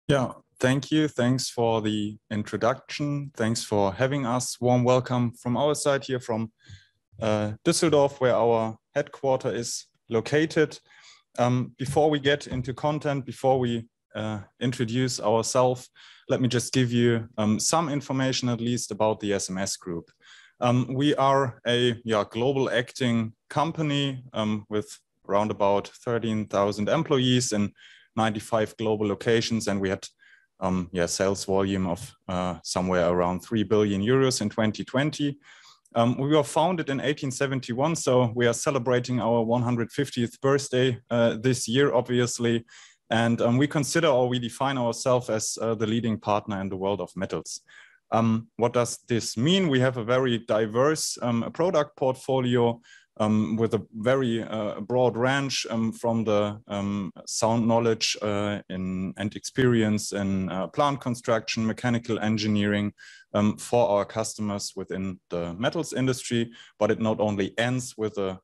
Yeah, thank you. Thanks for the introduction. Thanks for having us. Warm welcome from our side here from Düsseldorf, where our headquarter is located. Before we get into content, before we introduce ourselves, let me just give you some information at least about the SMS Group. We are a global acting company with around about 13,000 employees in 95 global locations, and we had sales volume of somewhere around 3 billion euros in 2020. We were founded in 1871, so we are celebrating our 150th birthday this year, obviously. And we consider, or we define ourselves as the leading partner in the world of metals. What does this mean? We have a very diverse product portfolio with a very broad range from the sound knowledge and experience in plant construction, mechanical engineering for our customers within the metals industry. But it not only ends with the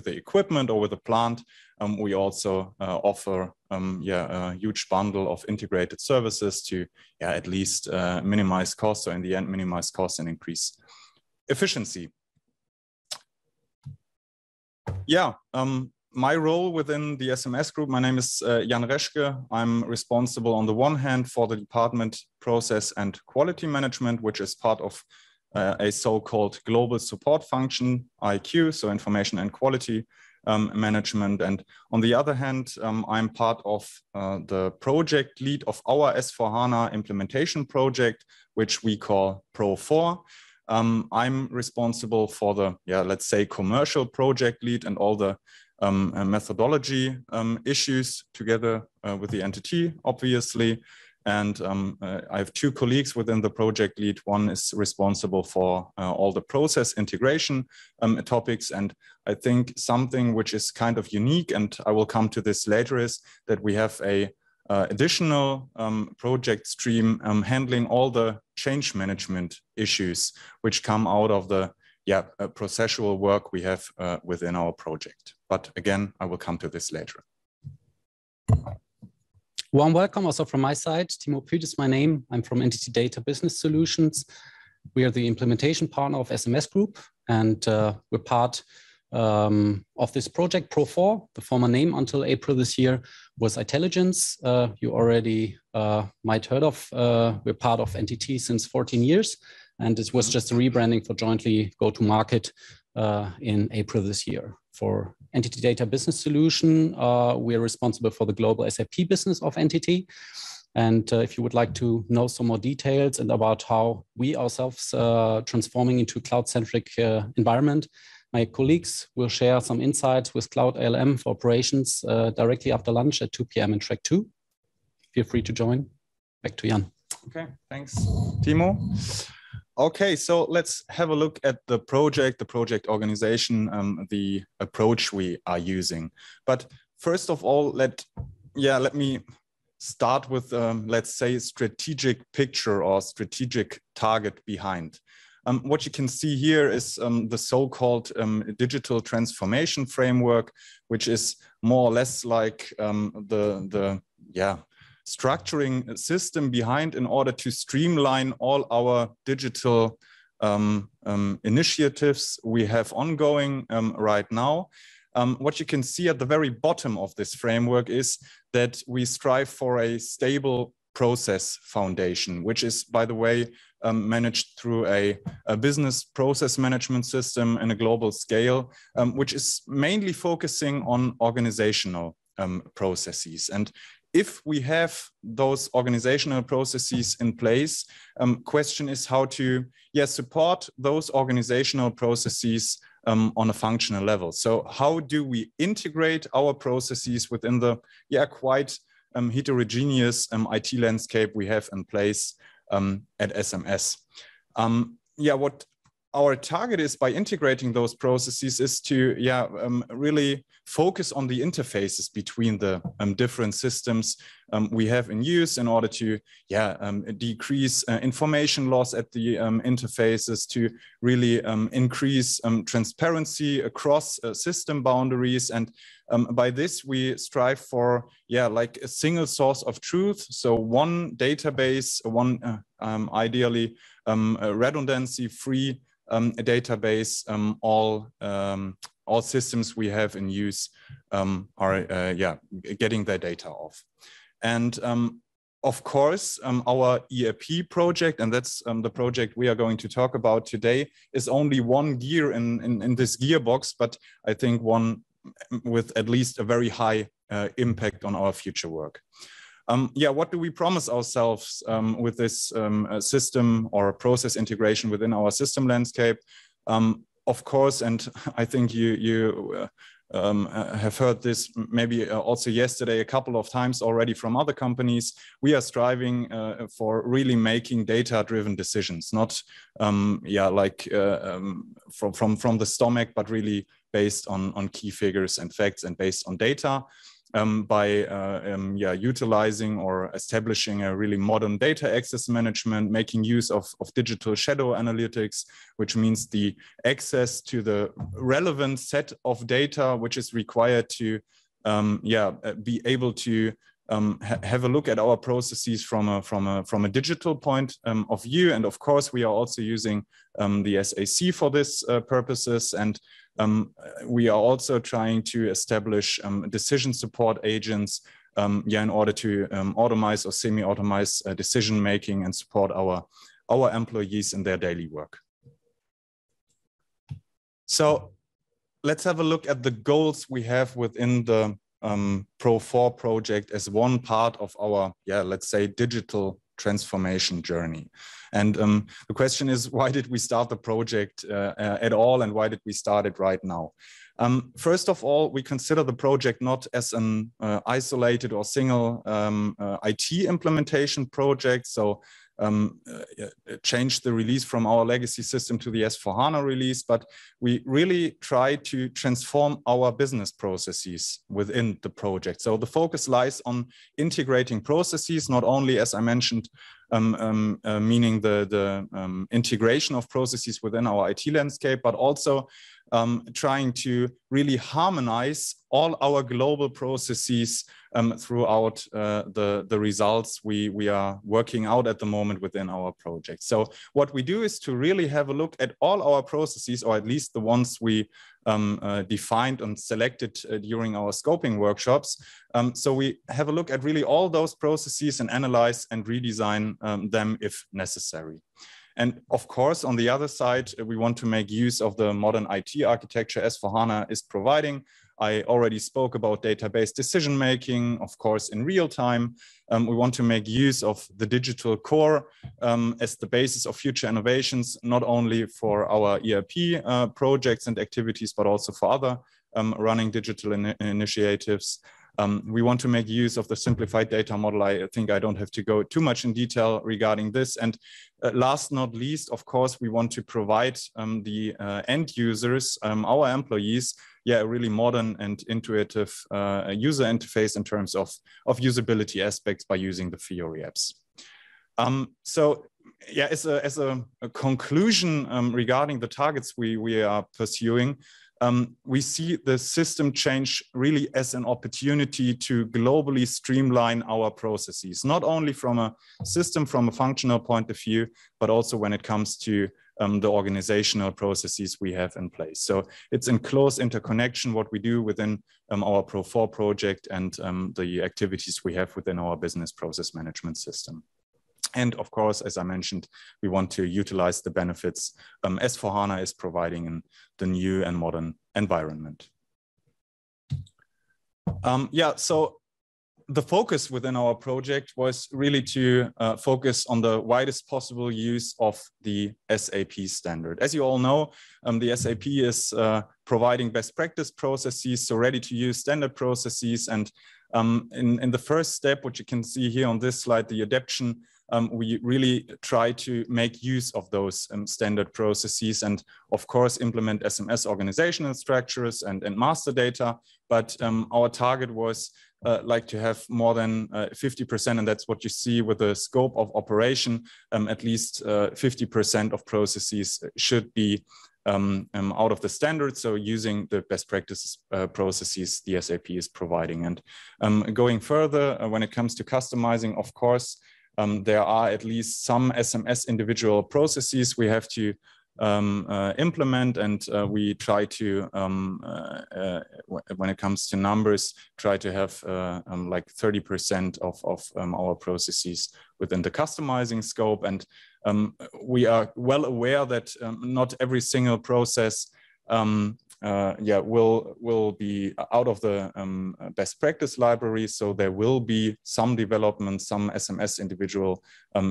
equipment or with the plant. We also offer a huge bundle of integrated services to at least minimize costs, or in the end minimize costs and increase efficiency. My role within the SMS Group, my name is Jan Reschke. I'm responsible on the one hand for the department process and quality management, which is part of a so-called global support function, IQ, so information and quality management. And on the other hand, I'm part of the project lead of our S4HANA implementation project, which we call Pro4. I'm responsible for the, let's say, commercial project lead and all the methodology issues together with the entity, obviously. And I have two colleagues within the project lead. One is responsible for all the process integration topics. And I think something which is kind of unique, and I will come to this later, is that we have a additional project stream handling all the change management issues which come out of the processual work we have within our project. But again, I will come to this later. Warm welcome also from my side. Timo Püt is my name. I'm from Entity Data Business Solutions. We are the implementation partner of SMS Group, and we're part of this project Pro4. The former name until April this year was Intelligence. You already might heard of. We're part of NTT since 14 years, and this was just a rebranding for jointly go-to-market in April this year. For Entity Data Business Solution, we are responsible for the global SAP business of NTT. And if you would like to know some more details and about how we ourselves transforming into a cloud-centric environment, my colleagues will share some insights with Cloud ALM for operations directly after lunch at 2 p.m. in track 2. Feel free to join. Back to Jan. Okay, thanks, Timo. Okay, so let's have a look at the project organization, the approach we are using. But first of all, let me start with, let's say, strategic picture or strategic target behind. What you can see here is the so-called digital transformation framework, which is more or less like the structuring system behind in order to streamline all our digital initiatives we have ongoing right now. What you can see at the very bottom of this framework is that we strive for a stable process foundation, which is, by the way, managed through a business process management system in a global scale, which is mainly focusing on organizational processes. And if we have those organizational processes in place, question is how to support those organizational processes on a functional level. So how do we integrate our processes within the quite heterogeneous IT landscape we have in place at SMS? What our target is by integrating those processes is to really focus on the interfaces between the different systems we have in use in order to decrease information loss at the interfaces, to really increase transparency across system boundaries. And by this, we strive for like a single source of truth. So one database, one ideally redundancy-free database. All systems we have in use are getting their data off. And of course, our ERP project, and that's the project we are going to talk about today, is only one gear in this gearbox, but I think one with at least a very high impact on our future work. What do we promise ourselves with this system or process integration within our system landscape? Of course, and I think you have heard this maybe also yesterday a couple of times already from other companies, we are striving for really making data-driven decisions, not from the stomach, but really based on key figures and facts and based on data. By utilizing or establishing a really modern data access management, making use of digital shadow analytics, which means the access to the relevant set of data, which is required to be able to have a look at our processes from a digital point of view. And of course, we are also using the SAC for this purposes. And we are also trying to establish decision support agents in order to automate or semi-automate decision making and support our employees in their daily work. So let's have a look at the goals we have within the Pro4 project as one part of our, let's say, digital transformation journey. And the question is, why did we start the project at all, and why did we start it right now? First of all, we consider the project not as an isolated or single IT implementation project. So change the release from our legacy system to the S/4HANA release, but we really try to transform our business processes within the project. So the focus lies on integrating processes, not only, as I mentioned, meaning the integration of processes within our IT landscape, but also trying to really harmonize all our global processes throughout the results we are working out at the moment within our project. So what we do is to really have a look at all our processes, or at least the ones we defined and selected during our scoping workshops. So we have a look at really all those processes and analyze and redesign them if necessary. And of course, on the other side, we want to make use of the modern IT architecture S/4HANA is providing. I already spoke about database decision-making, of course, in real time. We want to make use of the digital core as the basis of future innovations, not only for our ERP projects and activities, but also for other running digital initiatives. We want to make use of the simplified data model. I think I don't have to go too much in detail regarding this. And last not least, of course, we want to provide the end users, our employees, a really modern and intuitive user interface in terms of usability aspects by using the Fiori apps. As a conclusion regarding the targets we are pursuing, we see the system change really as an opportunity to globally streamline our processes, not only from a system, from a functional point of view, but also when it comes to the organizational processes we have in place. So it's in close interconnection what we do within our Pro4 project and the activities we have within our business process management system. And of course, as I mentioned, we want to utilize the benefits S/4HANA is providing in the new and modern environment. So the focus within our project was really to focus on the widest possible use of the SAP standard. As you all know, the SAP is providing best practice processes, so ready to use standard processes. And in the first step, which you can see here on this slide, the adaptation, we really try to make use of those standard processes and, of course, implement SMS organizational structures and master data. But our target was like to have more than 50%, and that's what you see with the scope of operation. At least 50% of processes should be out of the standard, so using the best practices processes the SAP is providing. And going further, when it comes to customizing, of course, there are at least some SMS individual processes we have to implement, and we try to, when it comes to numbers, try to have like 30% of our processes within the customizing scope. And we are well aware that not every single process will be out of the best practice library. So there will be some development, some SMS individual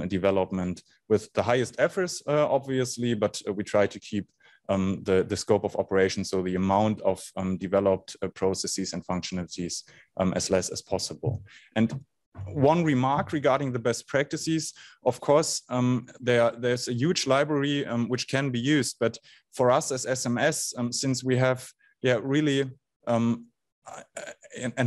development with the highest efforts, obviously, but we try to keep the scope of operation, so the amount of developed processes and functionalities as less as possible. And one remark regarding the best practices, of course, there's a huge library which can be used, but for us as SMS, since we have really a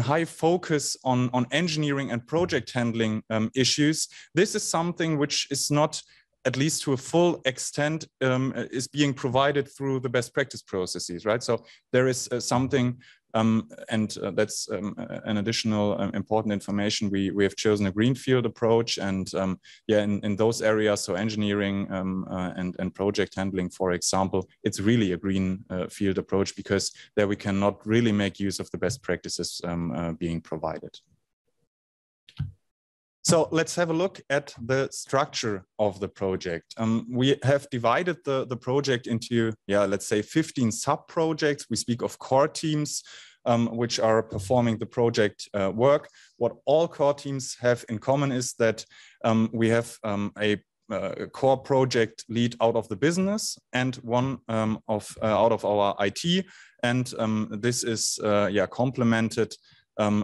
high focus on engineering and project handling issues, this is something which is not, at least to a full extent, is being provided through the best practice processes, right? So there is something, and that's an additional important information. We have chosen a greenfield approach, and in those areas, so engineering and project handling, for example, it's really a green field approach, because there we cannot really make use of the best practices being provided. So let's have a look at the structure of the project. We have divided the project into, let's say 15 sub-projects. We speak of core teams, which are performing the project work. What all core teams have in common is that we have a core project lead out of the business and one out of our IT. And this is complemented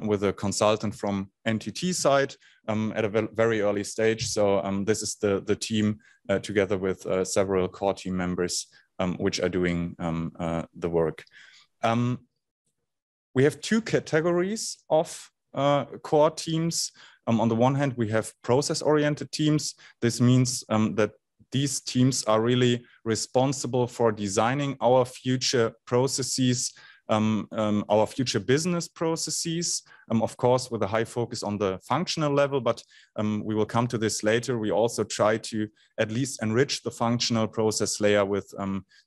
with a consultant from NTT side at a very early stage. So this is the team together with several core team members which are doing the work. We have two categories of core teams. On the one hand, we have process-oriented teams. This means that these teams are really responsible for designing our future processes, our future business processes, of course, with a high focus on the functional level, but we will come to this later. We also try to at least enrich the functional process layer with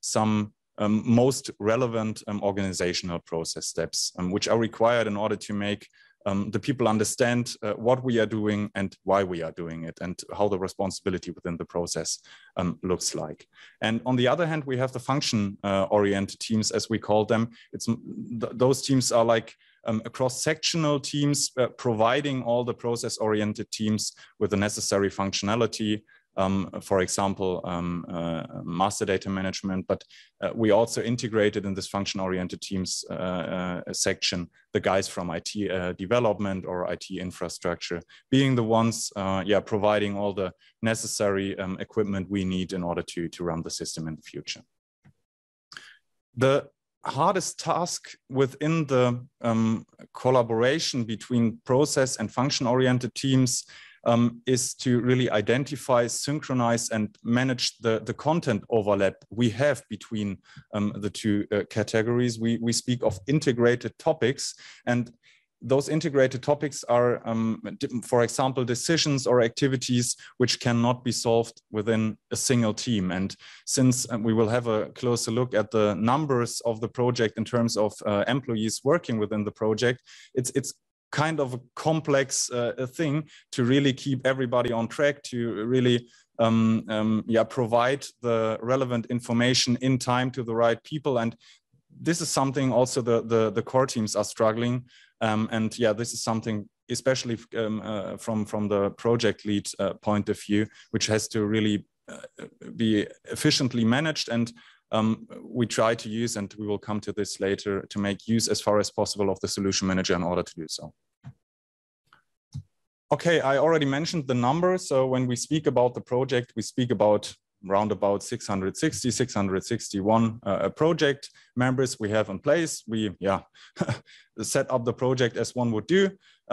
some most relevant organizational process steps, which are required in order to make the people understand what we are doing and why we are doing it, and how the responsibility within the process looks like. And on the other hand, we have the function-oriented teams, as we call them. Those teams are like cross-sectional teams providing all the process-oriented teams with the necessary functionality. For example, master data management, but we also integrated in this function-oriented teams section the guys from IT development or IT infrastructure, being the ones providing all the necessary equipment we need in order to run the system in the future. The hardest task within the collaboration between process and function-oriented teams is to really identify, synchronize, and manage the content overlap we have between the two categories. We speak of integrated topics, and those integrated topics are, for example, decisions or activities which cannot be solved within a single team. And since we will have a closer look at the numbers of the project in terms of employees working within the project, it's kind of a complex thing to really keep everybody on track, to really provide the relevant information in time to the right people. And this is something also the core teams are struggling. This is something, especially from the project lead point of view, which has to really be efficiently managed. And we try to use, and we will come to this later, to make use as far as possible of the solution manager in order to do so. Okay, I already mentioned the number. So when we speak about the project, we speak about around about 661 project members we have in place. We set up the project as one would do.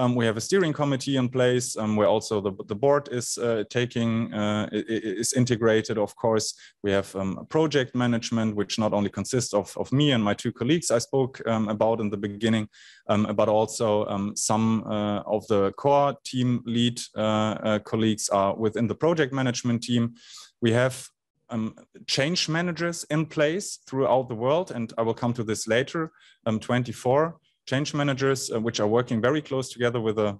We have a steering committee in place where also the board is is integrated. Of course, we have project management, which not only consists of me and my two colleagues I spoke about in the beginning, but also some of the core team lead colleagues are within the project management team. We have change managers in place throughout the world, and I will come to this later. 24 change managers which are working very close together with the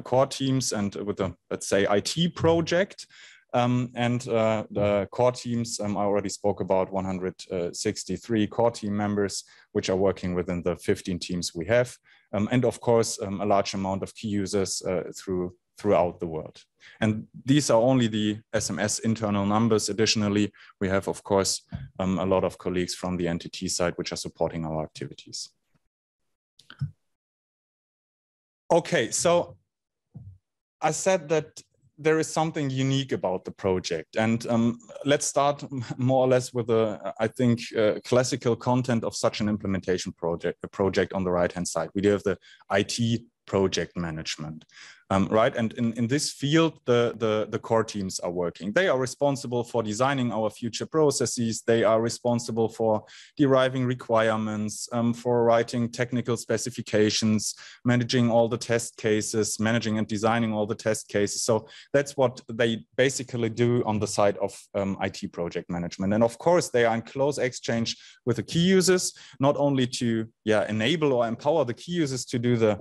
core teams and with the, let's say, IT project. The core teams, I already spoke about 163 core team members, which are working within the 15 teams we have. And of course, a large amount of key users throughout the world. And these are only the SMS internal numbers. Additionally, we have, of course, a lot of colleagues from the entity side which are supporting our activities. Okay, so I said that there is something unique about the project. And let's start more or less with I think, classical content of such an implementation project on the right-hand side. We do have the IT project management, right? And in this field, the core teams are working. They are responsible for designing our future processes. They are responsible for deriving requirements, for writing technical specifications, managing all the test cases, managing and designing all the test cases. So that's what they basically do on the side of IT project management. And of course, they are in close exchange with the key users, not only to enable or empower the key users to do the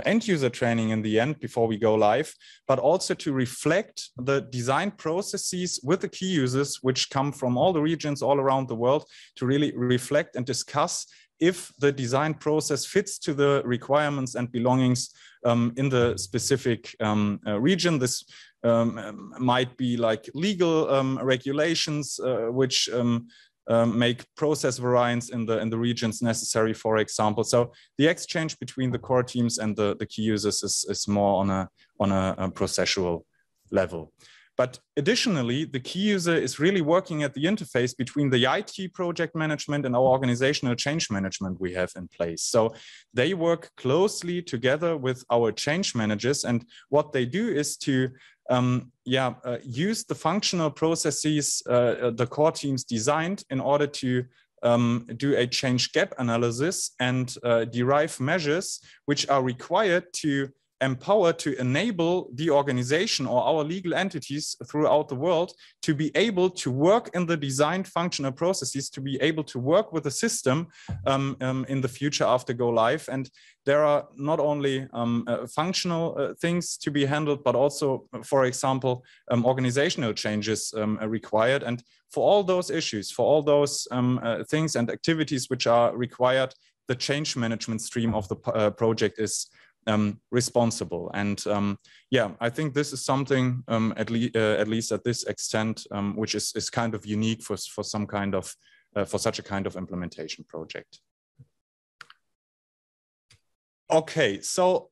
end user training in the end before we go live, but also to reflect the design processes with the key users, which come from all the regions all around the world, to really reflect and discuss if the design process fits to the requirements and belongings in the specific region. This might be like legal regulations, which make process variants in the regions necessary, for example. So the exchange between the core teams and the key users is more on a processual level. But additionally, the key user is really working at the interface between the IT project management and our organizational change management we have in place. So they work closely together with our change managers, and what they do is to use the functional processes the core teams designed in order to do a change gap analysis and derive measures which are required to empower, to enable the organization or our legal entities throughout the world to be able to work in the designed functional processes, to be able to work with the system in the future after go live. And there are not only functional things to be handled, but also, for example, organizational changes required. And for all those issues, for all those things and activities which are required, the change management stream of the project is responsible. And I think this is something at least at this extent which is kind of unique for some kind of for such a kind of implementation project. Okay, so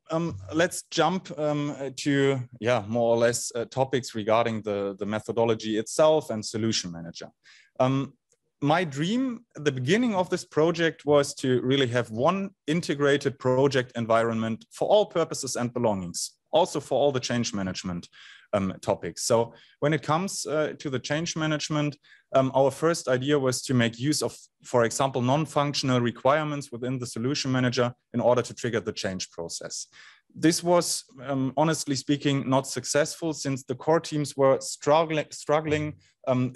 let's jump to more or less topics regarding the methodology itself and solution manager. My dream at the beginning of this project was to really have one integrated project environment for all purposes and belongings, also for all the change management topics. So when it comes to the change management, our first idea was to make use of, for example, non-functional requirements within the solution manager in order to trigger the change process. This was, honestly speaking, not successful, since the core teams were struggling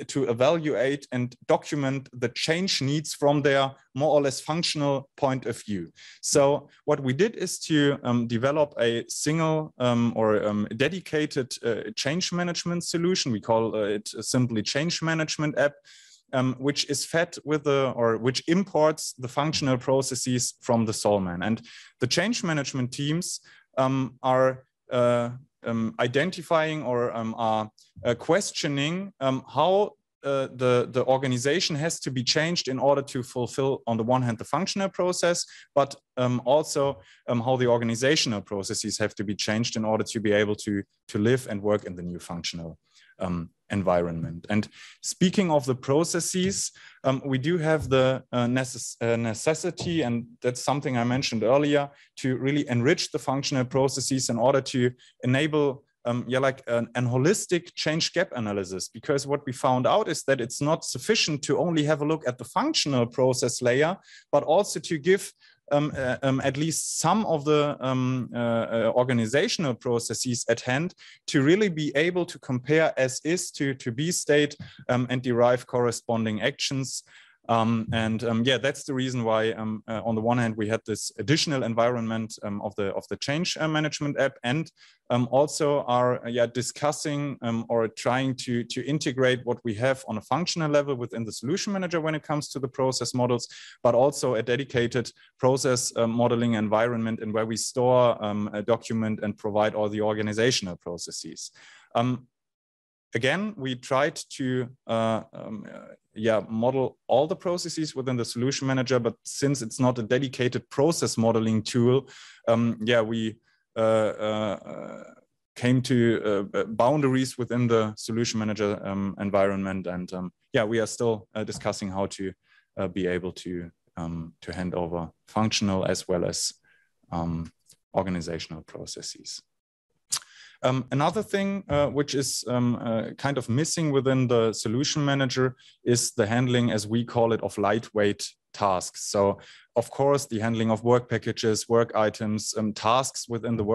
to evaluate and document the change needs from their more or less functional point of view. So what we did is to develop a single or dedicated change management solution. We call it simply Change Management App, which is fed with which imports the functional processes from the Solman. And the change management teams are identifying or are questioning how the organization has to be changed in order to fulfill, on the one hand, the functional process, but also how the organizational processes have to be changed in order to be able to live and work in the new functional environment. And speaking of the processes, we do have the necessity, and that's something I mentioned earlier, to really enrich the functional processes in order to enable like an holistic change gap analysis. Because what we found out is that it's not sufficient to only have a look at the functional process layer, but also to give at least some of the organizational processes at hand to really be able to compare as is to be state and derive corresponding actions. Yeah, that's the reason why on the one hand we had this additional environment of the change management app, and also are discussing or trying to integrate what we have on a functional level within the solution manager when it comes to the process models, but also a dedicated process modeling environment in where we store, document, and provide all the organizational processes. Again, we tried to model all the processes within the solution manager, but since it's not a dedicated process modeling tool, we came to boundaries within the solution manager environment, and we are still discussing how to be able to hand over functional as well as organizational processes. Another thing which is kind of missing within the solution manager is the handling, as we call it, of lightweight tasks. So, of course, the handling of work packages, work items, tasks within the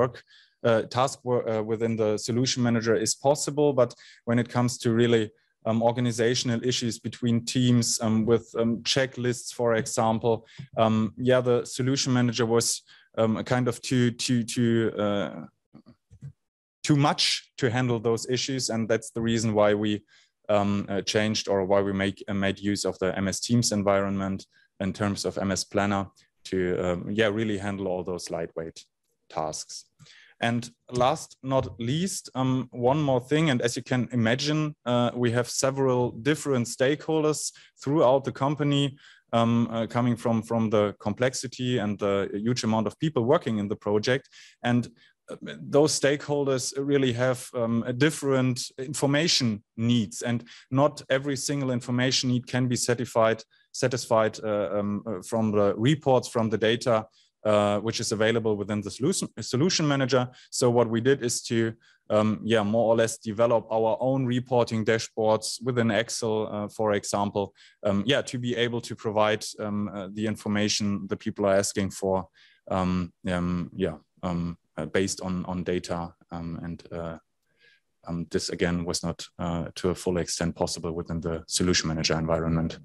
within the solution manager is possible. But when it comes to really organizational issues between teams with checklists, for example, the solution manager was kind of too much to handle those issues, and that's the reason why we changed, or why we made use of the MS Teams environment in terms of MS Planner to really handle all those lightweight tasks. And last not least, one more thing, and as you can imagine, we have several different stakeholders throughout the company, coming from the complexity and the huge amount of people working in the project. And those stakeholders really have different information needs, and not every single information need can be satisfied from the reports, from the data which is available within the solution manager. So what we did is to more or less develop our own reporting dashboards within Excel, for example, to be able to provide the information the people are asking for, based on data, and this again was not to a full extent possible within the solution manager environment.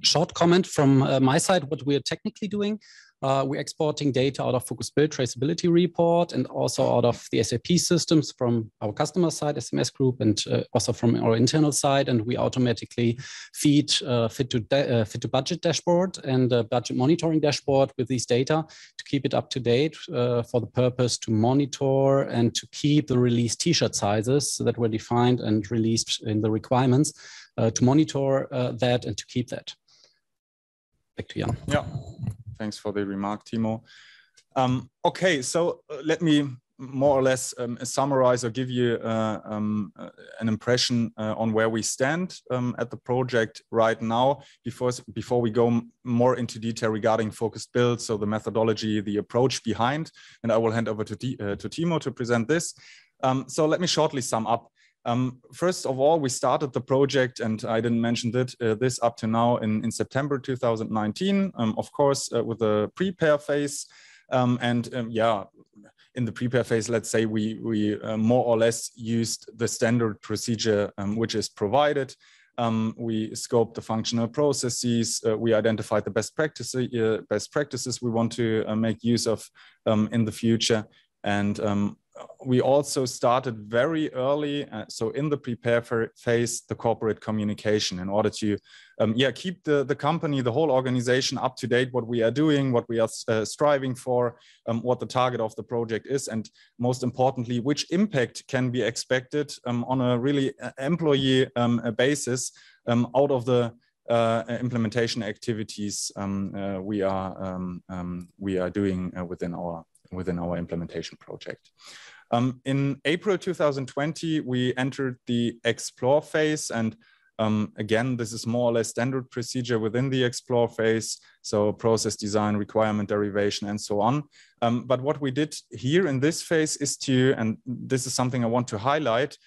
Short comment from my side, what we are technically doing. We're exporting data out of Focus Build traceability report, and also out of the SAP systems from our customer side, SMS Group, and also from our internal side. And we automatically feed fit to budget dashboard and budget monitoring dashboard with these data to keep it up to date, for the purpose to monitor and to keep the released T-shirt sizes that were defined and released in the requirements, to monitor that and to keep that. Back to Jan. Yeah. Thanks for the remark, Timo. Okay, so let me more or less summarize or give you an impression on where we stand at the project right now, before we go more into detail regarding Focus Build, so the methodology, the approach behind, and I will hand over to Timo to present this. So let me shortly sum up. First of all, we started the project, and I didn't mention this up to now, in September 2019, of course, with the prepare phase. In the prepare phase, let's say we more or less used the standard procedure which is provided. We scoped the functional processes. We identified the best practices we want to make use of in the future. And we also started very early, so in the prepare phase, the corporate communication, in order to keep the company, the whole organization up to date, what we are doing, what we are striving for, what the target of the project is, and most importantly, which impact can be expected on a really employee basis out of the implementation activities we are doing within our implementation project. In April 2020, we entered the explore phase, and again, this is more or less standard procedure within the explore phase, so process design, requirement derivation, and so on. But what we did here in this phase is to, and this is something I want to highlight,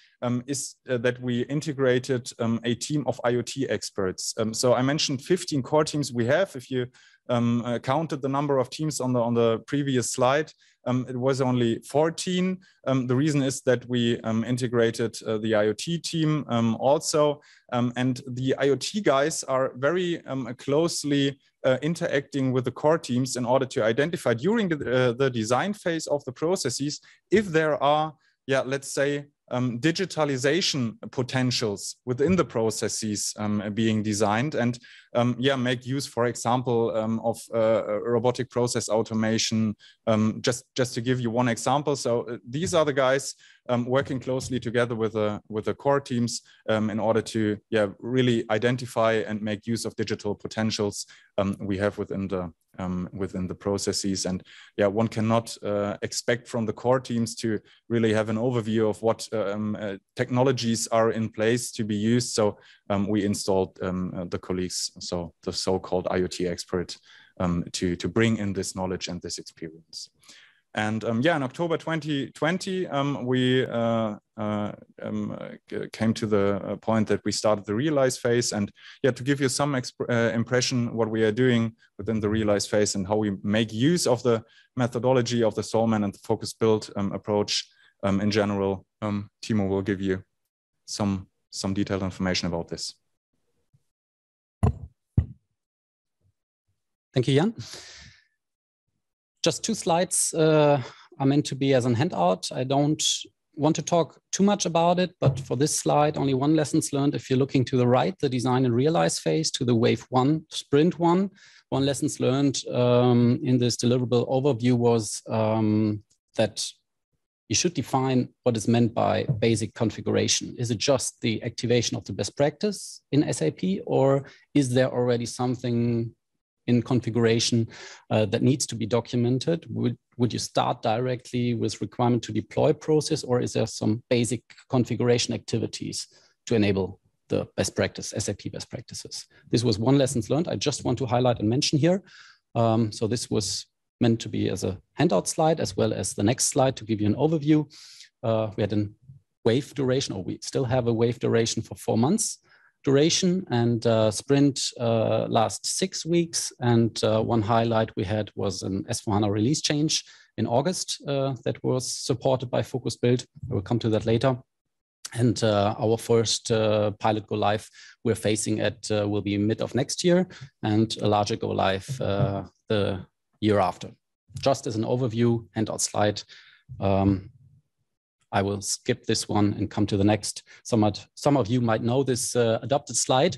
is that we integrated a team of IoT experts. So I mentioned 15 core teams we have. If you counted the number of teams on the previous slide, it was only 14. The reason is that we integrated the IoT team also, and the IoT guys are very closely interacting with the core teams in order to identify during the design phase of the processes if there are, let's say, digitalization potentials within the processes being designed, and make use, for example, of robotic process automation. Just to give you one example, so these are the guys working closely together with the core teams in order to really identify and make use of digital potentials we have within the processes. And one cannot expect from the core teams to really have an overview of what technologies are in place to be used. So we installed the colleagues, so the so-called IoT expert, to bring in this knowledge and this experience. And in October 2020, we came to the point that we started the realize phase. And to give you some impression what we are doing within the realize phase and how we make use of the methodology of the Solman and the focus build approach in general, Timo will give you some detailed information about this. Thank you, Jan. Just 2 slides are meant to be as a handout. I don't want to talk too much about it, but for this slide, only 1 lessons learned. If you're looking to the right, the design and realize phase, to the wave 1, sprint 1, 1 lessons learned in this deliverable overview was that you should define what is meant by basic configuration. Is it just the activation of the best practice in SAP, or is there already something in configuration that needs to be documented? Would you start directly with requirement to deploy process, or is there some basic configuration activities to enable the best practice, SAP best practices? This was 1 lesson learned I just want to highlight and mention here. So this was meant to be as a handout slide, as well as the next slide to give you an overview. We had a wave duration, or we still have a wave duration for 4 months duration, and sprint last 6 weeks. And 1 highlight we had was an S/4HANA release change in August that was supported by Focus Build. I will come to that later. And our first pilot go live we're facing at will be mid of next year, and a larger go live the year after. Just as an overview handout slide. I will skip this one and come to the next. Some of you might know this adopted slide.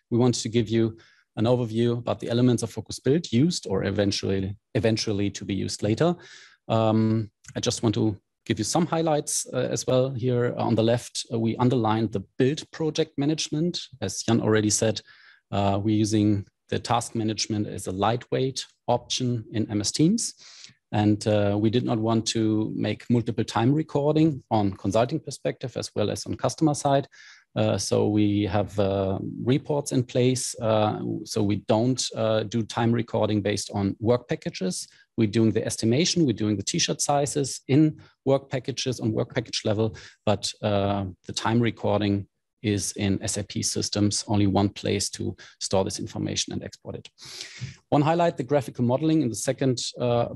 We want to give you an overview about the elements of Focus Build used or eventually to be used later. I just want to give you some highlights as well. Here on the left, we underlined the build project management. As Jan already said, we're using the task management as a lightweight option in MS Teams. And we did not want to make multiple time recording on consulting perspective as well as on customer side. So we have reports in place. So we don't do time recording based on work packages. We're doing the estimation, we're doing the t-shirt sizes in work packages on work package level, but the time recording is in SAP systems, only 1 place to store this information and export it. 1 highlight, the graphical modeling in the second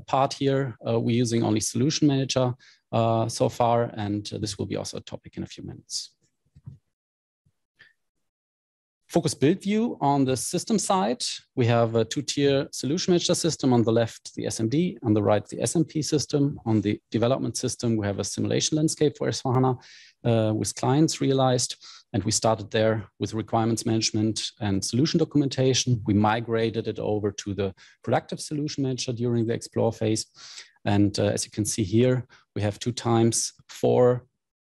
part here. We're using only Solution Manager so far, and this will be also a topic in a few minutes. Focus Build view on the system side. We have a 2-tier Solution Manager system. On the left, the SMD, on the right, the SMP system. On the development system, we have a simulation landscape for S/4HANA with clients realized. And we started there with requirements management and solution documentation. We migrated it over to the productive solution manager during the explore phase. And as you can see here, we have 2 times 4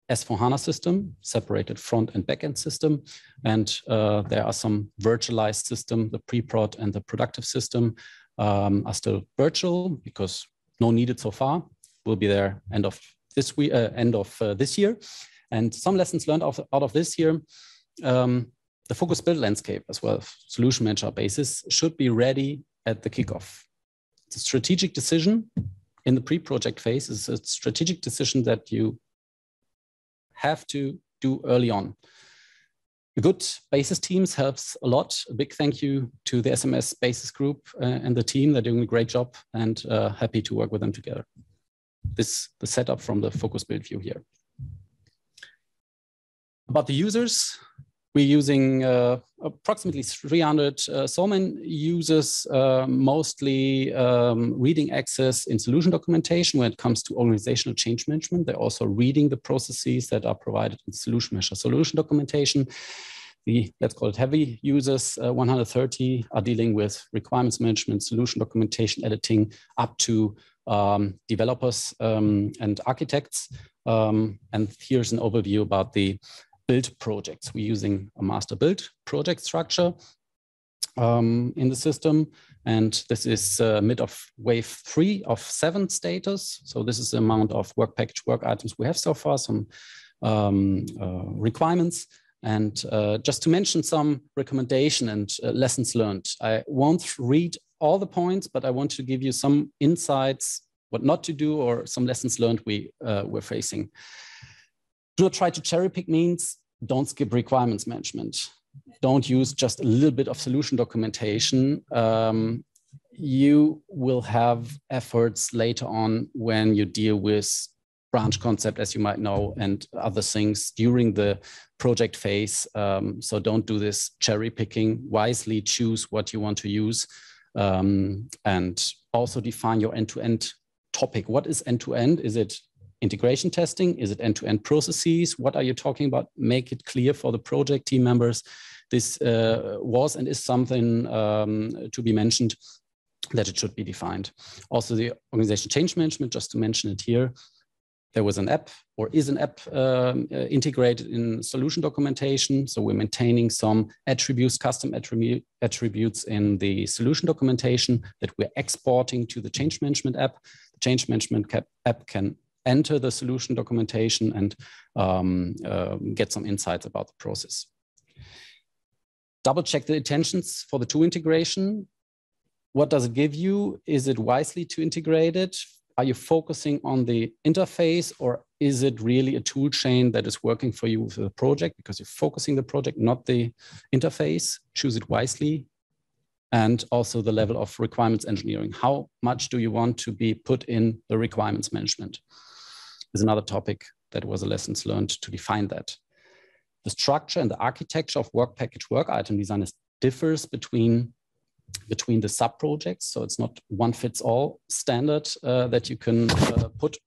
S/4HANA system, separated front and backend system. And there are some virtualized system, the pre-prod and the productive system are still virtual because no needed so far. Will be there end of end of this year. And some lessons learned out of this year. The focus build landscape as well, solution manager basis, should be ready at the kickoff. It's a strategic decision in the pre-project phase. It's a strategic decision that you have to do early on. The good basis teams helps a lot. A big thank you to the SMS basis group and the team. They're doing a great job, and happy to work with them together. This the setup from the focus build view here. About the users, we're using approximately 300 Solman users, mostly reading access in solution documentation when it comes to organizational change management. They're also reading the processes that are provided in solution documentation. The, let's call it heavy users, 130 are dealing with requirements management, solution documentation, editing, up to developers and architects. And here's an overview about the build projects. We're using a master build project structure in the system. And this is mid of wave 3 of 7 status. So this is the amount of work package work items we have so far, some requirements. And just to mention some recommendation and lessons learned. I won't read all the points, but I want to give you some insights, what not to do, or some lessons learned we're facing. Do not try to cherry pick means don't skip requirements management. Don't use just a little bit of solution documentation. You will have efforts later on when you deal with branch concept, as you might know, and other things during the project phase. So don't do this cherry picking. Wisely choose what you want to use, and also define your end-to-end topic. What is end-to-end? Is it integration testing? Is it end-to-end processes? What are you talking about? Make it clear for the project team members. This was and is something to be mentioned, that it should be defined. Also the organization change management, just to mention it here, there was an app or is an app integrated in solution documentation. So we're maintaining some attributes, custom attributes in the solution documentation that we're exporting to the change management app. The change management app can enter the solution documentation and get some insights about the process. Double check the intentions for the two integration. What does it give you? Is it wisely to integrate it? Are you focusing on the interface, or is it really a tool chain that is working for you with the project because you're focusing the project, not the interface? Choose it wisely. And also the level of requirements engineering. How much do you want to be put in the requirements management? Is another topic that was a lessons learned to define that. The structure and the architecture of work package work item design differs between the sub-projects. So it's not one fits all standard that you can put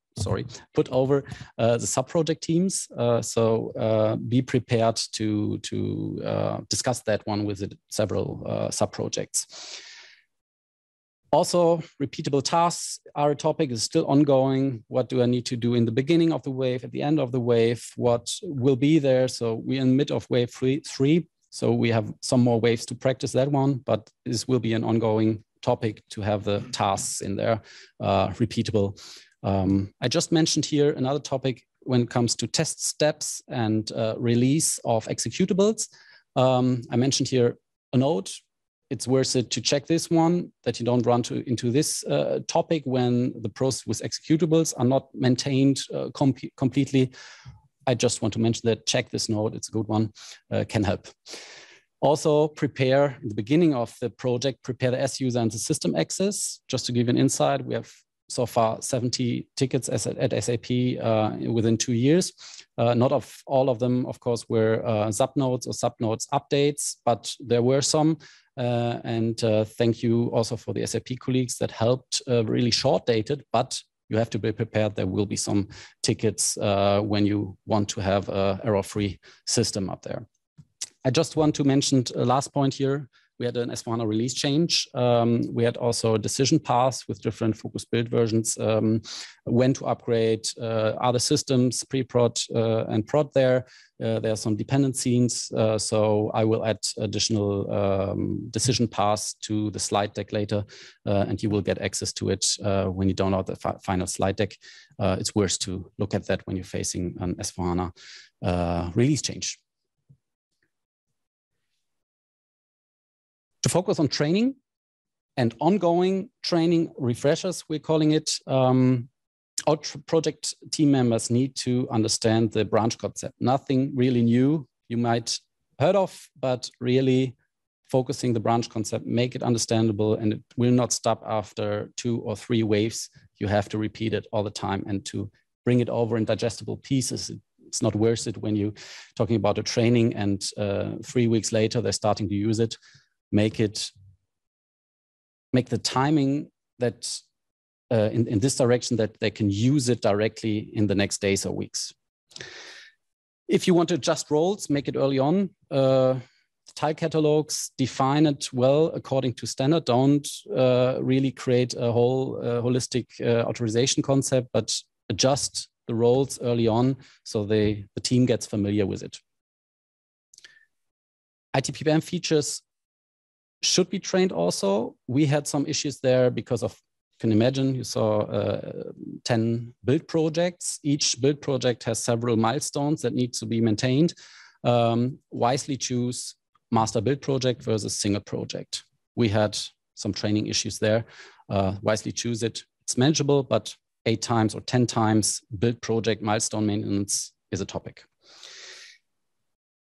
over the sub-project teams. So be prepared to discuss that one with several sub-projects. Also, repeatable tasks are a topic, is still ongoing. What do I need to do in the beginning of the wave, at the end of the wave? What will be there? So we're in mid of wave 3. So we have some more waves to practice that one, but this will be an ongoing topic to have the tasks in there, repeatable. I just mentioned here another topic when it comes to test steps and release of executables. I mentioned here a note. It's worth it to check this one, that you don't run into this topic when the process with executables are not maintained completely. I just want to mention that, check this note, it's a good one, can help. Also prepare, in the beginning of the project, prepare the S user and the system access. Just to give you an insight, we have so far 70 tickets at SAP within 2 years. Not all of them, of course, were subnodes or subnodes updates, but there were some. And thank you also for the SAP colleagues that helped really short dated, but you have to be prepared. There will be some tickets when you want to have an error-free system up there. I just want to mention a last point here, we had an S/4HANA release change. We had also a decision path with different focus build versions, when to upgrade, other systems, pre-prod and prod there. There are some dependencies, so I will add additional decision paths to the slide deck later, and you will get access to it when you download the final slide deck. It's worth to look at that when you're facing an S/4HANA release change. To focus on training and ongoing training refreshers, we're calling it, our project team members need to understand the branch concept. Nothing really new you might heard of, but really focusing the branch concept, make it understandable, and it will not stop after 2 or 3 waves. You have to repeat it all the time and to bring it over in digestible pieces. It's not worth it when you're talking about a training and 3 weeks later they're starting to use it. Make the timing that in this direction that they can use it directly in the next days or weeks. If you want to adjust roles, make it early on. Tile catalogs, define it well according to standard. Don't really create a whole holistic authorization concept, but adjust the roles early on so the team gets familiar with it. ITPM features should be trained also. We had some issues there because of, you can imagine, you saw 10 build projects. Each build project has several milestones that need to be maintained. Wisely choose master build project versus single project. We had some training issues there. Wisely choose it. It's manageable, but 8 times or 10 times build project milestone maintenance is a topic.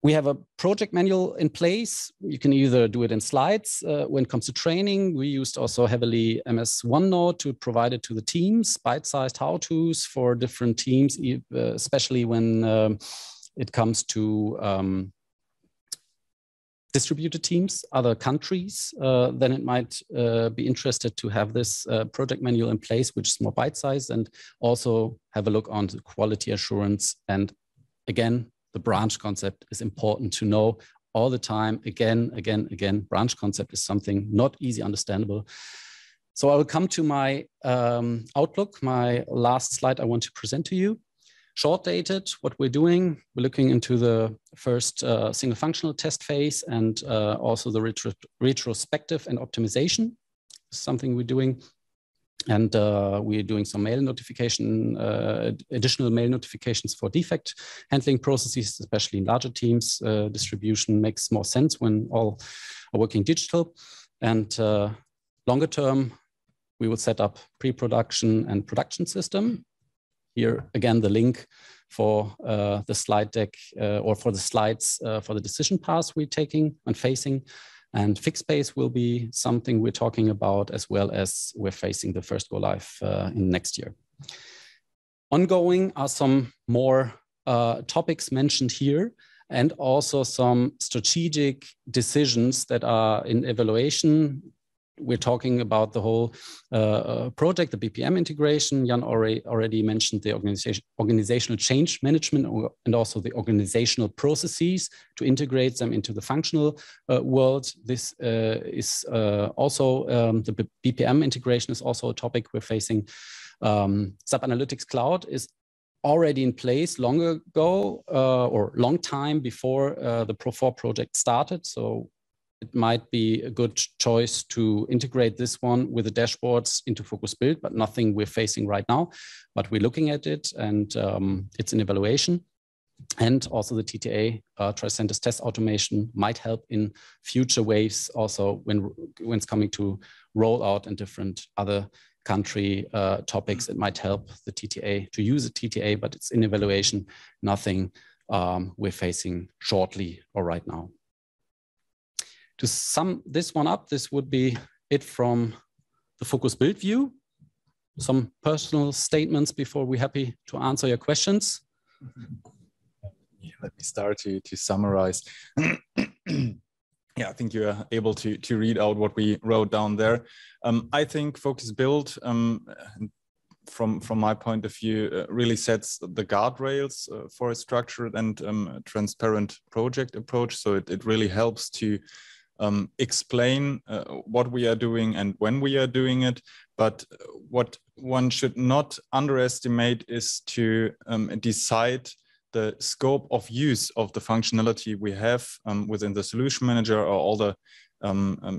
We have a project manual in place. You can either do it in slides. When it comes to training, we used also heavily MS OneNote to provide it to the teams, bite-sized how-tos for different teams, especially when it comes to distributed teams, other countries. Then it might be interested to have this project manual in place, which is more bite-sized, and also have a look on the quality assurance. And again, the branch concept is important to know all the time. Again, branch concept is something not easy understandable. So I will come to my outlook, my last slide I want to present to you. Short dated, what we're doing, we're looking into the first single functional test phase and also the retrospective and optimization, something we're doing. And we're doing some mail notification, additional mail notifications for defect handling processes, especially in larger teams. Distribution makes more sense when all are working digital. And longer term, we will set up pre-production and production system. Here, again, the link for the slide deck or for the slides for the decision paths we're taking and facing. And fixed base will be something we're talking about, as well as we're facing the first go live in next year. Ongoing are some more topics mentioned here, and also some strategic decisions that are in evaluation. We're talking about the whole project, the BPM integration. Jan already mentioned the organizational change management and also the organizational processes to integrate them into the functional world. This is also, the BPM integration is also a topic we're facing. SAP Analytics Cloud is already in place long ago or long time before the Pro4 project started. So it might be a good choice to integrate this one with the dashboards into Focus Build, but nothing we're facing right now. But we're looking at it, and it's an evaluation. And also the TTA, Tricentis test automation, might help in future waves also when it's coming to roll out in different other country topics. It might help the TTA to use a TTA, but it's in evaluation, nothing we're facing shortly or right now. To sum this one up, this would be it from the Focus Build view. Some personal statements before we're happy to answer your questions. Yeah, let me start to summarize. Yeah, I think you're able to read out what we wrote down there. I think Focus Build, from my point of view, really sets the guardrails for a structured and transparent project approach. So it really helps to explain what we are doing and when we are doing it. But what one should not underestimate is to decide the scope of use of the functionality we have within the solution manager, or all the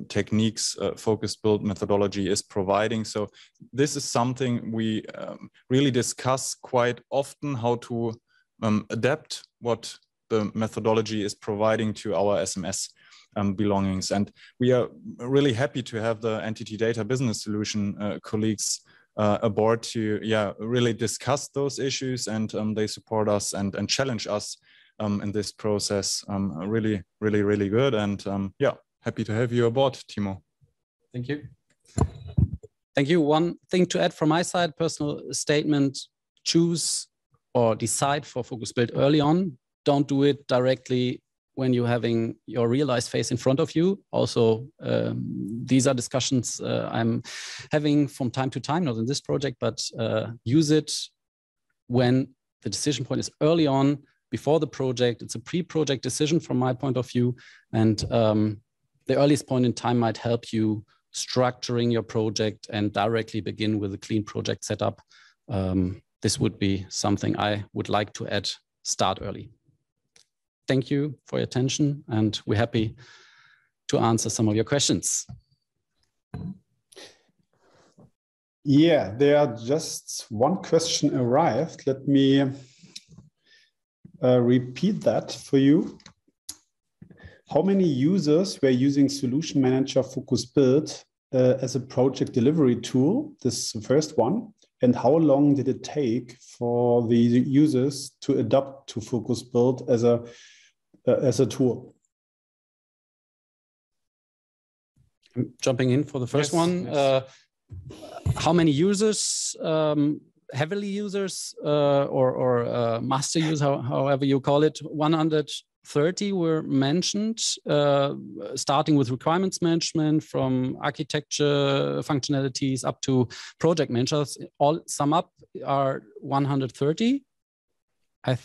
techniques focused build methodology is providing. So this is something we really discuss quite often, how to adapt what the methodology is providing to our SMS belongings. And we are really happy to have the entity data business solution colleagues aboard to really discuss those issues, and they support us and challenge us in this process. Really good. And happy to have you aboard, Timo. Thank you. Thank you. One thing to add from my side, personal statement: choose or decide for focus build early on. Don't do it directly when you're having your realized phase in front of you. Also, these are discussions I'm having from time to time, not in this project, but use it when the decision point is early on, before the project. It's a pre-project decision from my point of view. And the earliest point in time might help you structuring your project and directly begin with a clean project setup. This would be something I would like to add: start early. Thank you for your attention, and we're happy to answer some of your questions. Yeah, there are just one question arrived. Let me repeat that for you. How many users were using Solution Manager Focus Build as a project delivery tool? This is the first one. And how long did it take for the users to adapt to Focus Build as a tool? I'm jumping in for the first one. Yes. How many users, heavily users or master users, however you call it, 130 were mentioned, starting with requirements management, from architecture functionalities up to project managers. All sum up are 130. I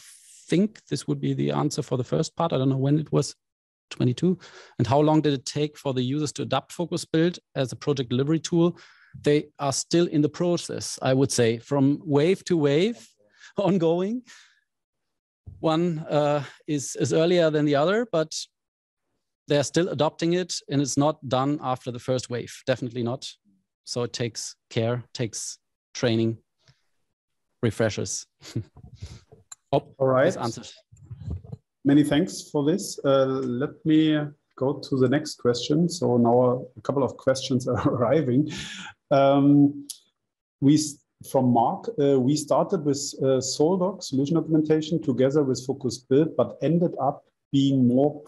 think this would be the answer for the first part. I don't know when it was, 22. And how long did it take for the users to adopt Focus Build as a project delivery tool? They are still in the process, I would say, from wave to wave, ongoing. One is earlier than the other, but they're still adopting it, and it's not done after the first wave, definitely not. So it takes care, takes training, refreshers. All right. This answers. Many thanks for this. Let me go to the next question. So now a couple of questions are arriving. From Mark, we started with Soldoc solution implementation together with Focus Build, but ended up being more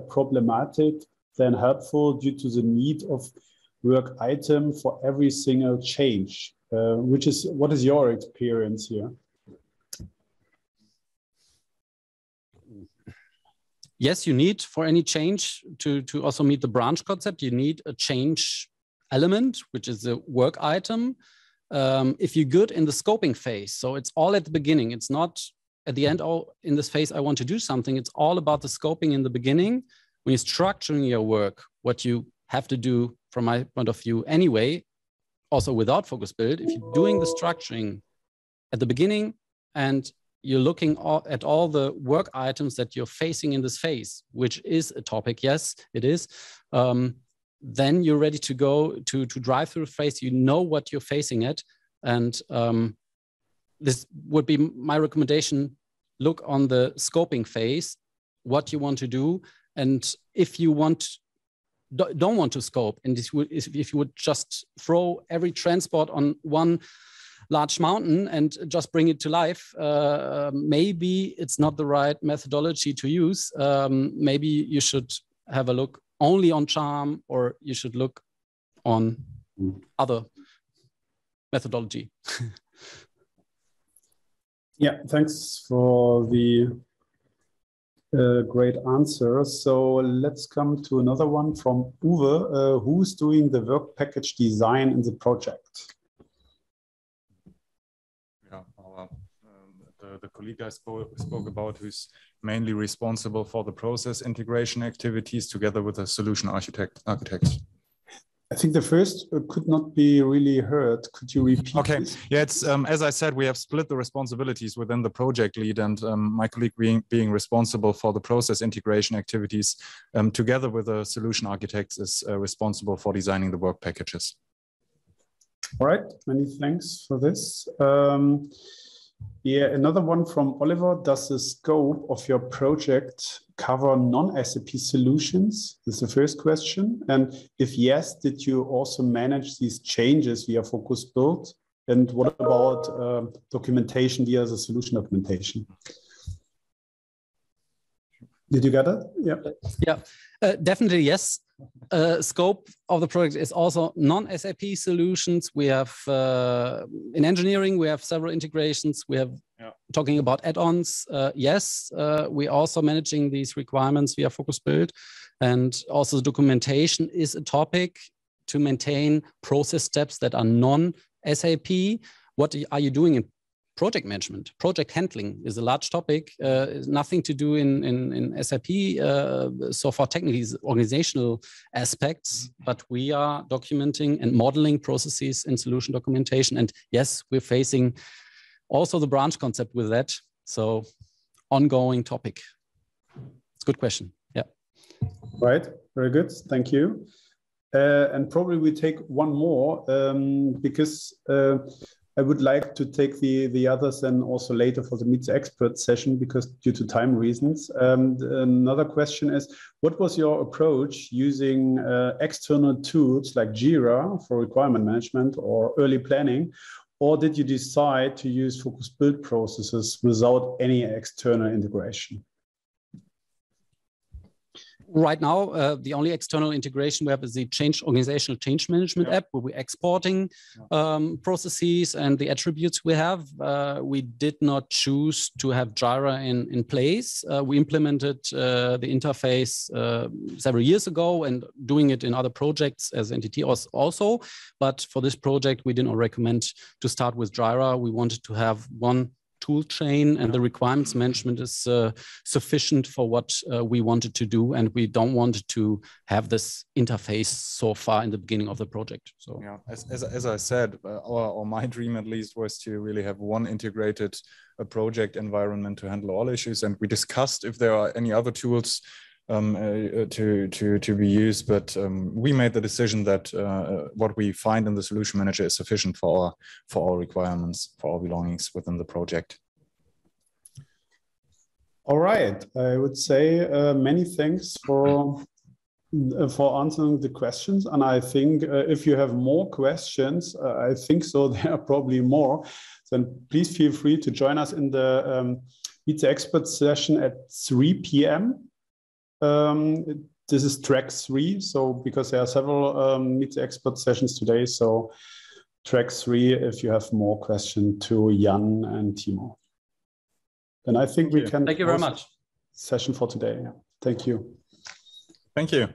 problematic than helpful due to the need of work item for every single change. What is your experience here? Yes, you need, for any change, to also meet the branch concept, you need a change element, which is a work item. If you're good in the scoping phase, so it's all at the beginning, it's not at the end, oh, in this phase, I want to do something. It's all about the scoping in the beginning. When you're structuring your work, what you have to do from my point of view anyway, also without Focus Build, if you're doing the structuring at the beginning and you're looking at all the work items that you're facing in this phase, which is a topic, yes, it is, then you're ready to go to drive through the phase. You know what you're facing at. And this would be my recommendation. Look on the scoping phase, what you want to do. And if you don't want to scope, and if you would just throw every transport on one large mountain and just bring it to life, maybe it's not the right methodology to use. Maybe you should have a look only on charm, or you should look on other methodology. Yeah, thanks for the great answer. So let's come to another one from Uwe. Who's doing the work package design in the project? Yeah, the colleague I spoke about, who's mainly responsible for the process integration activities together with a solution architect. I think the first could not be really heard. Could you repeat? Okay. This? Yeah, it's as I said, we have split the responsibilities within the project lead, and my colleague being responsible for the process integration activities, together with the solution architects, is responsible for designing the work packages. All right. Many thanks for this. Yeah, another one from Oliver. Does the scope of your project cover non-SAP solutions? This is the first question. And if yes, did you also manage these changes via Focus Build? And what about documentation via the solution documentation? Did you get it? Yeah. Yeah, definitely yes. Scope of the project is also non-SAP solutions. We have in engineering, we have several integrations. We have talking about add-ons. Yes, we also managing these requirements via Focus Build, and also the documentation is a topic to maintain process steps that are non-SAP. What are you doing in project management? Project handling is a large topic. Nothing to do in SAP so far technically organizational aspects, but we are documenting and modeling processes in solution documentation. And yes, we're facing also the branch concept with that. So ongoing topic. It's a good question. Yeah. Right. Very good. Thank you. And probably we take one more because I would like to take the others and also later for the Meet the Expert session because due to time reasons. Another question is, what was your approach using external tools like Jira for requirement management or early planning? Or did you decide to use Focus Build processes without any external integration? Right now, the only external integration we have is the organizational change management app, where we're exporting processes and the attributes we have. We did not choose to have Jira in place. We implemented the interface several years ago and doing it in other projects as entity also. But for this project, we did not recommend to start with Jira. We wanted to have one tool chain, and the requirements management is sufficient for what we wanted to do, and we don't want to have this interface so far in the beginning of the project. So yeah, as I said, or my dream at least was to really have one integrated project environment to handle all issues, and we discussed if there are any other tools to be used, but we made the decision that what we find in the solution manager is sufficient for our requirements, for our belongings within the project. All right, I would say many thanks for answering the questions, and I think if you have more questions, I think so there are probably more, then please feel free to join us in the Meet the Expert session at 3 p.m. This is track 3, so because there are several Meet the Expert sessions today, so track 3 if you have more questions to Jan and Timo. Then I think we can. Thank you very much. Session for today. Thank you. Thank you.